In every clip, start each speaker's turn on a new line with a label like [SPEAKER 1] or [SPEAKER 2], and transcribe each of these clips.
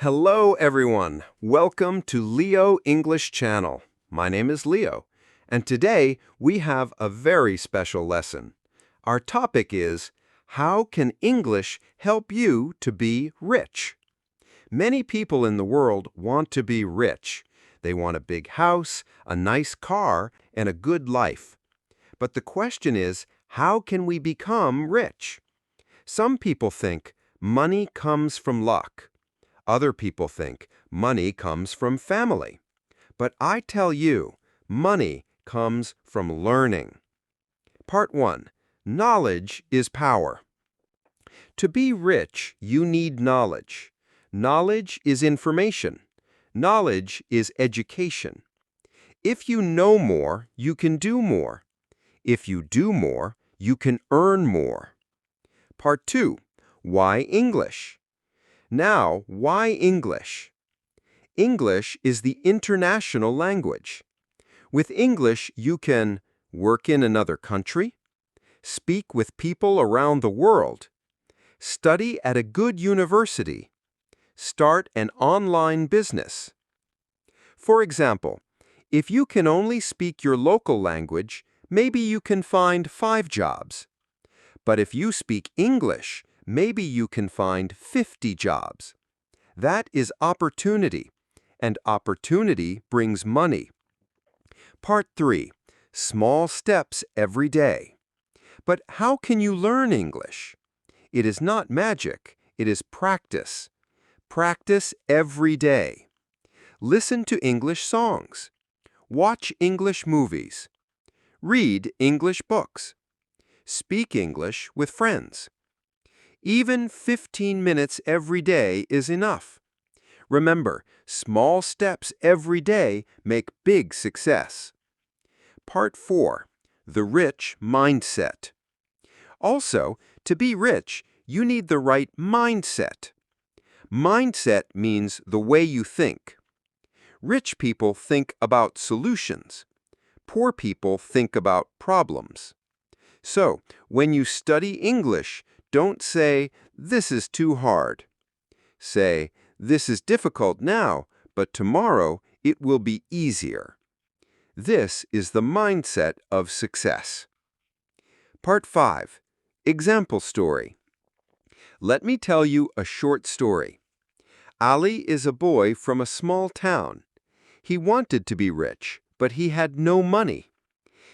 [SPEAKER 1] Hello, everyone. Welcome to Leo English Channel. My name is Leo, and today we have a very special lesson. Our topic is, how can English help you to be rich? Many people in the world want to be rich. They want a big house, a nice car, and a good life. But the question is, how can we become rich? Some people think money comes from luck. Other people think money comes from family. But I tell you, money comes from learning. Part 1. Knowledge is power. To be rich, you need knowledge. Knowledge is information. Knowledge is education. If you know more, you can do more. If you do more, you can earn more. Part 2. Why English? Now, why English? English is the international language. With English, you can work in another country, speak with people around the world, study at a good university, start an online business. For example, if you can only speak your local language, maybe you can find 5 jobs. But if you speak English, maybe you can find 50 jobs. That is opportunity, and opportunity brings money. Part 3. Small steps every day. But how can you learn English? It is not magic, it is practice. Practice every day. Listen to English songs. Watch English movies. Read English books. Speak English with friends. Even 15 minutes every day is enough. Remember, small steps every day make big success. Part 4. The rich mindset. Also, to be rich, you need the right mindset. Mindset means the way you think. Rich people think about solutions. Poor people think about problems. So, when you study English, don't say, "This is too hard." Say, "This is difficult now, but tomorrow it will be easier." This is the mindset of success. Part 5. Example story. Let me tell you a short story. Ali is a boy from a small town. He wanted to be rich, but he had no money.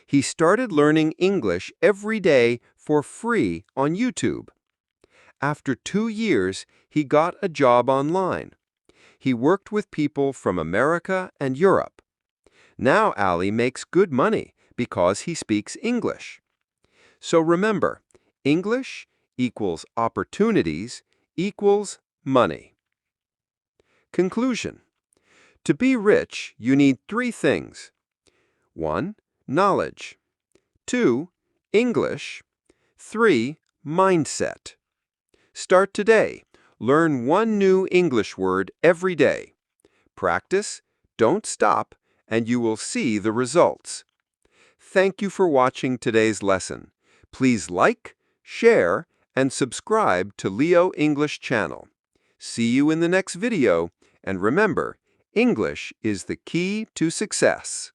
[SPEAKER 1] He started learning English every day for free on YouTube. After 2 years, he got a job online. He worked with people from America and Europe. Now Ali makes good money because he speaks English. So remember, English equals opportunities equals money. Conclusion. To be rich, you need 3 things. 1. Knowledge. 2. English. 3. Mindset. Start today. Learn 1 new English word every day. Practice, don't stop, and you will see the results. Thank you for watching today's lesson. Please like, share, and subscribe to Leo English Channel. See you in the next video, and remember, English is the key to success.